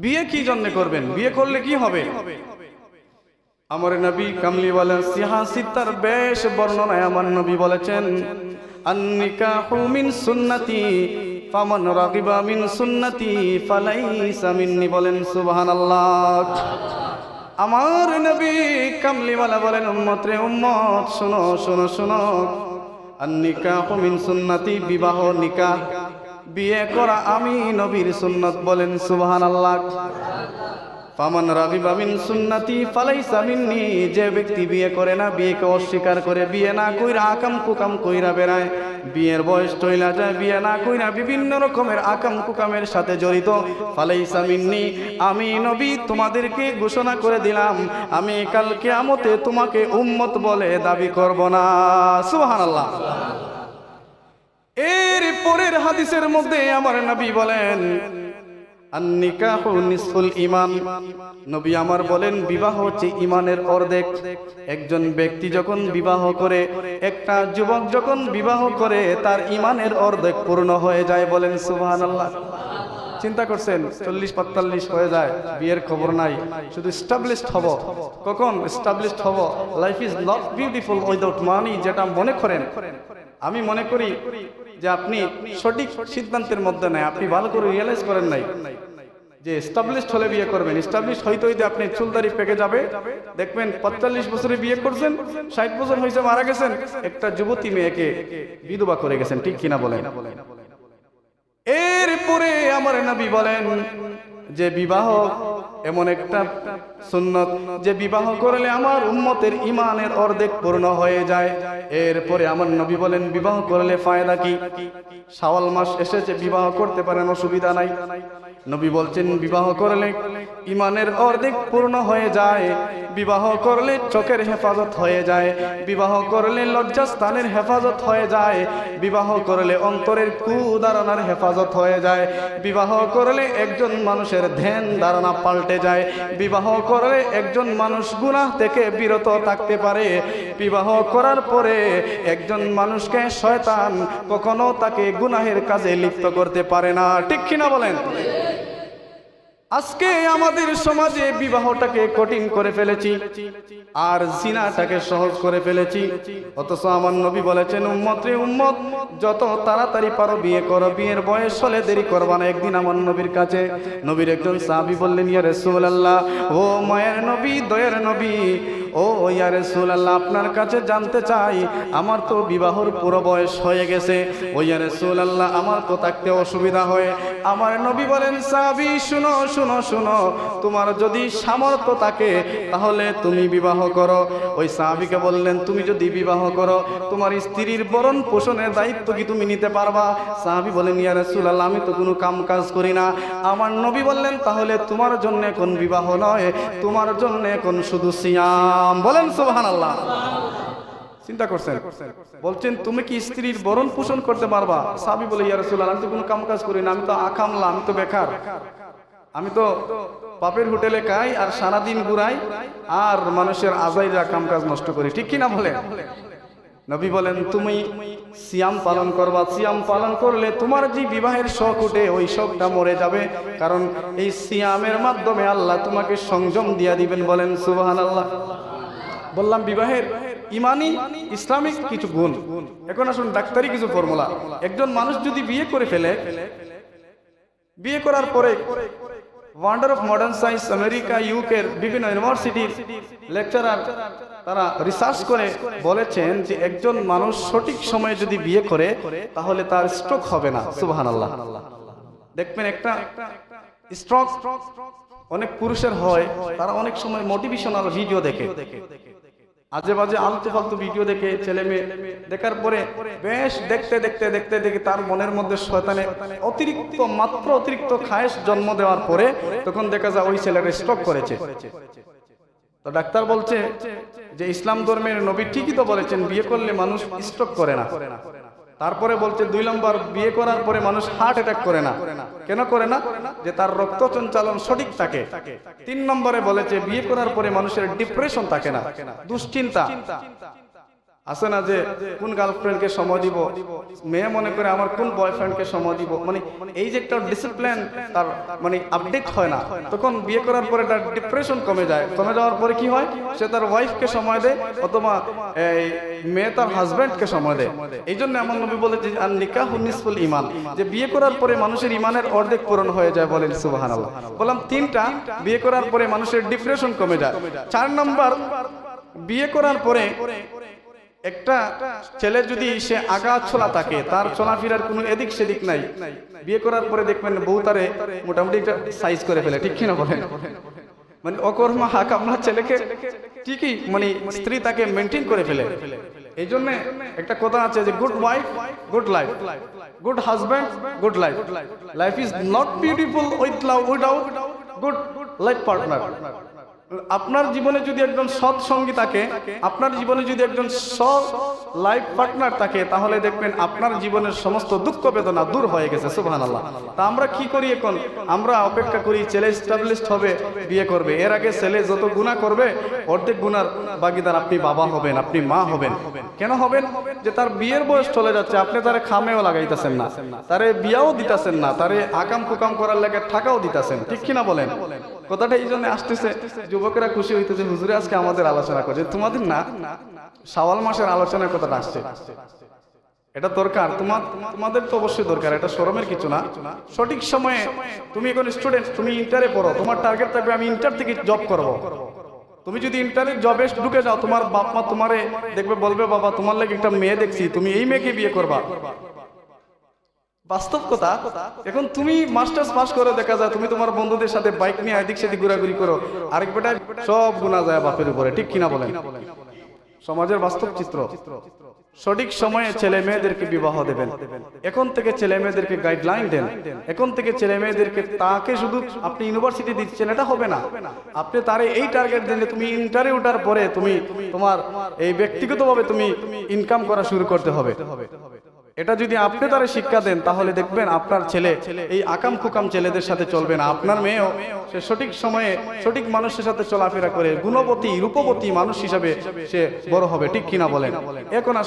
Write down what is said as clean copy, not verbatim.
বিয়ে কি জন্য করবেন, বিয়ে করলে কি হবে? আমার নবী কামলিওয়ালা সিহাসিতার বেশ বর্ণনায় আমার নবী বলেছেন, আন-নিকাহু মিন সুন্নতি ফামান রাগিবা মিন সুন্নতি ফালাইসা মিন্নি। বলেন সুবহানাল্লাহ। আমার নবী কামলিওয়ালা বলেন, উম্মত রে উম্মত, শোনো শোনো শোনো, আন-নিকাহু মিন সুন্নতি, বিবাহ নিকাহ বিয়ে করা আমি নবীর সুন্নত। বলেন সুবহানাল্লাহ। ফামান রাগিবা মিন সুন্নতি ফালাইসা মিন্নি, যে ব্যক্তি বিয়ে করে না, বিয়েকে অস্বীকার করে, বিয়ে না কইরা আকাম কুকাম কইরা বেড়ায়, বিয়ের বয়স টইলা যায়, বিয়ে না কইরা বিভিন্ন রকমের আকাম কুকামের সাথে জড়িত, ফালাইসা মিন্নি, আমি নবী তোমাদেরকে ঘোষণা করে দিলাম, আমি কাল কিয়ামতে তোমাকে উম্মত বলে দাবি করব না। সুবহানাল্লাহ। এর পরের হাদিসের মধ্যে আমার নবী বলেন, আন-নিকাহু নিসফুল ঈমান। নবী আমার বলেন, বিবাহ হচ্ছে ঈমানের অর্ধেক। একজন ব্যক্তি যখন বিবাহ করে, একটা যুবক যখন বিবাহ করে, তার ঈমানের অর্ধেক পূর্ণ হয়ে যায়। বলেন সুবহানাল্লাহ। চিন্তা করছেন 40-45 হয়ে যায়, বিয়ের খবর নাই, শুধু এস্টাবলিশড হব। কখন এস্টাবলিশড হব? Life is not beautiful without মানি, যেটা মনে করেন। আমি মনে করি যে আপনি সঠিক সিদ্ধান্তের মধ্যে নাই, আপনি ভালো করে রিয়েলাইজ করেন নাই যে এস্টাবলিশড হলে বিয়ে করবেন। এস্টাবলিশড হইতে হইতে আপনি চুলদারি পেকে যাবে, দেখবেন 45 বছরে বিয়ে করছেন, 60 বছর হয়েছে মারা গেছেন, একটা যুবতী মেয়েকে বিধবা করে গেছেন। ঠিক কিনা বলেন? এরপরে আমার নবী বলেন যে বিবাহ এমন একটা সুন্নত যে বিবাহ করলে আমার উম্মতের ঈমানের অর্ধেক পূর্ণ হয়ে যায়। এরপরে আমার নবী বলেন, বিবাহ করলে ফায়দা কি? শাওয়াল মাস এসেছে, বিবাহ করতে পারেন, অসুবিধা নাই। নবী বলছেন, বিবাহ করলে ঈমানের অর্ধেক পূর্ণ হয়ে যায়, বিবাহ করলে চোখের হেফাজত হয়ে যায়, বিবাহ করলে লজ্জাস্থানের হেফাজত হয়ে যায়, বিবাহ করলে অন্তরের কুধারণার হেফাজত হয়ে যায়, বিবাহ করলে একজন মানুষের ধ্যান ধারণা পাল্টে যায়, বিবাহ করলে একজন মানুষ গুনাহ থেকে বিরত থাকতে পারে, বিবাহ করার পরে একজন মানুষকে শয়তান কখনো তাকে গুনাহের কাজে লিপ্ত করতে পারে না। ঠিক কিনা বলেন? আজকে আমাদের সমাজে বিবাহটাকে কঠিন করে ফেলেছি আর জিনাটাকে সহজ করে ফেলেছি। অথচ আমার নবী বলেছেন, উম্মত রে উম্মত, যত তাড়াতাড়ি পারো বিয়ে করো, বিয়ের বয়স হলে দেরি করবা না। একদিন আমার নবীর কাছে নবীর একজন সাহাবী বললেন, ইয়া রাসূলুল্লাহ, ও মায়ের নবী, দয়ার নবী, ও ইয়া রাসূলুল্লাহ, আপনার কাছে জানতে চাই, আমার তো বিবাহর পুরো বয়স হয়ে গেছে, ও ইয়া রাসূলুল্লাহ, আমার তো থাকতে অসুবিধা হয়। আমার নবী বলেন, সাহাবী শুনো শুনো শুনো, তোমার যদি সামর্থ্য থাকে তাহলে তুমি বিবাহ করো। ওই সাহাবীকে বললেন, তুমি যদি বিবাহ করো, তোমার স্ত্রীর ভরণ পোষণের দায়িত্ব কি তুমি নিতে পারবা? সাহাবী বলেন, ইয়া রাসূলুল্লাহ, আমি তো কোনো কাম কাজ করি না। আমার নবী বললেন, তাহলে তোমার জন্য এখন বিবাহ নয়, তোমার জন্য এখন শুধু সিয়াম। বলেন সুবহানাল্লাহ। চিন্তা করছেন, বলছেন তুমি কি স্ত্রীর ভরণ পোষণ করতে পারবা? সাহাবী বলে, ইয়া রাসূলুল্লাহ, আমি তো কোনো কাম কাজ করি না, আমি তো আকামলা, আমি তো বেকার, আমি তো বাপের হোটেলে খাই আর সারাদিন ঘুরাই আর মানুষের আজাইরা কাম কাজ নষ্ট করি। ঠিক কিনা বলে? নবী বলেন, তুমি সিয়াম পালন করবা, সিয়াম পালন করলে তোমার যে বিবাহের শখ উঠে ওই শখটা মরে যাবে, কারণ এই সিয়ামের মাধ্যমে আল্লাহ তোমাকে সংযম দিয়া দিবেন। বলেন সুবহানাল্লাহ। বললাম বিবাহের ইমানি ইসলামিক কিছু গুণ। এখন আসুন ডাক্তারি কিছু ফর্মুলা। একজন মানুষ যদি বিয়ে করে ফেলে, বিয়ে করার পরে wonder of modern science America ইউকের বিভিন্ন ইউনিভার্সিটির লেকচারার তারা রিসার্চ করে বলেছেন যে একজন মানুষ সঠিক সময়ে যদি বিয়ে করে তাহলে তার স্ট্রোক হবে না। সুবহানাল্লাহ। দেখবেন একটা স্ট্রোক অনেক পুরুষের হয়, তারা অনেক সময় মোটিভেশনাল ভিডিও দেখে, আজে বাজে আলতু ফালতু ভিডিও দেখে, ছেলে মেয়ে দেখার পরে বেশ দেখতে দেখতে দেখতে দেখে তার মনের মধ্যে শয়তানে অতিরিক্ত খায়েশ জন্ম দেওয়ার পরে তখন দেখা যায় ওই ছেলেটা স্ট্রোক করেছে। তো ডাক্তার বলছে যে ইসলাম ধর্মের নবী ঠিকই তো বলেছেন, বিয়ে করলে মানুষ স্ট্রোক করে না। তারপরে বলছে 2 নম্বর, বিয়ে করার পরে মানুষ হার্ট অ্যাটাক করে না। কেন করে না? যে তার রক্ত সঞ্চালন সঠিক থাকে। 3 নম্বরে বলেছে বিয়ে করার পরে মানুষের ডিপ্রেশন থাকে না, দুশ্চিন্তা। আছে না যে কোন গার্লফ্রেন্ডকে সময় দিব, মেয়ে মনে করে আমার কোন বয়ফ্রেন্ডকে সময় দিব, মানে এই যে একটা ডিসিপ্লিন তার মানে আপডেট হয় না, তখন বিয়ে করার পরে তার ডিপ্রেশন কমে যায়। কমে যাওয়ার পরে কি হয়, সে তার ওয়াইফকে সময় দেয় অথবা এই মেয়ে তার হাজব্যান্ডকে সময় দেয়। এই জন্য আমার নবী বলেছে আর নিকাহু নিসফুল ঈমান, যে বিয়ে করার পরে মানুষের ঈমানের অর্ধেক পূরণ হয়ে যায়। বলেন সুবহানাল্লাহ। বললাম তিনটা, বিয়ে করার পরে মানুষের ডিপ্রেশন কমে যায়। 4 নাম্বার, বিয়ে করার পরে একটা ছেলে যদি সে আগা ছোলা থাকে, তার চলাফেরার কোনো এদিক সেদিক নাই, বিয়ে করার পরে দেখবেন বউ তারে মোটামুটি একটা সাইজ করে ফেলে, ঠিক কিনা বলেন? মানে অকর্মা হাকামা ছেলেকে ঠিকই মানে স্ত্রী তাকে মেনটেন করে ফেলে। এই জন্য একটা কথা আছে যে good wife good life, good husband good life, life is not beautiful without good life partner. আপনার জীবনে যদি একজন সৎ সঙ্গী থাকে, আপনার জীবনে যদি একজন সৎ লাইফ পার্টনার থাকে, তাহলে দেখবেন আপনার জীবনের সমস্ত দুঃখ বেদনা দূর হয়ে গেছে। সুবহানাল্লাহ। তা আমরা কি করি এখন? আমরা অপেক্ষা করি ছেলে এস্টাবলিশড হবে, বিয়ে করবে। এর আগে ছেলে যত গুনাহ করবে অর্ধেক গুনার ভাগীদার আপনি বাবা হবেন, আপনি মা হবেন। কেন হবেন? যে তার বিয়ের বয়স চলে যাচ্ছে, আপনি তারে খামেও লাগাইতেছেন না, তারে বিয়াও দিতেছেন না, তারে আকাম কুকাম করার লাগে টাকাও দিতেছেন, ঠিক কিনা বলেন? কথাটা এই জন্য আসতেছে, যুবকেরা খুশি হইতেছে হুজুরে আজকে আমাদের আলোচনা করছে, তোমাদের না শাওয়াল মাসের আলোচনার কথাটা আসছে। এটা দরকার, তোমাদের তো অবশ্যই দরকার, এটা শরমের কিছু না। সঠিক সময়ে তুমি এখন স্টুডেন্ট, তুমি ইন্টারে পড়ো, তোমার টার্গেট থাকবে আমি ইন্টার থেকে জব করব। তুমি যদি ইন্টারে জবে ঢুকে যাও, তোমার বাপ মা তোমারে দেখবে, বলবে বাবা তোমার লাগে একটা মেয়ে দেখছি, তুমি এই মেয়েকে বিয়ে করবা। বাস্তব কথা। এখন তুমি মাস্টার্স পাস করে দেখা যায় তুমি তোমার বন্ধুদের সাথে বাইক নিয়ে এদিক সেদিক ঘোরাঘুরি করো, আরেক বেটা সব গুনাহ যায় বাপের উপরে, ঠিক কিনা বলেন? সমাজের বাস্তব চিত্র। সঠিক সময়ে ছেলে মেয়েদেরকে বিবাহ দেবেন, এখন থেকে ছেলে মেয়েদেরকে গাইডলাইন দেন, এখন থেকে ছেলে মেয়েদেরকে তাকে শুধু আপনি ইউনিভার্সিটি দিচ্ছেন এটা হবে না, আপনি তারে এই টার্গেট দেন তুমি ইন্টারে ওঠার পরে তুমি তোমার এই ব্যক্তিগতভাবে তুমি ইনকাম করা শুরু করতে হবে। এটা যদি আপনি তারা শিক্ষা দেন, তাহলে দেখবেন আপনার ছেলে এই আকাম কুকাম ছেলেদের সাথে চলবে না, আপনার মেয়েও সে সঠিক সময়ে সঠিক মানুষের সাথে চলাফেরা করে গুণবতী রূপবতী মানুষ হিসাবে সে বড় হবে, ঠিক কিনা বলেন? এখন আসলে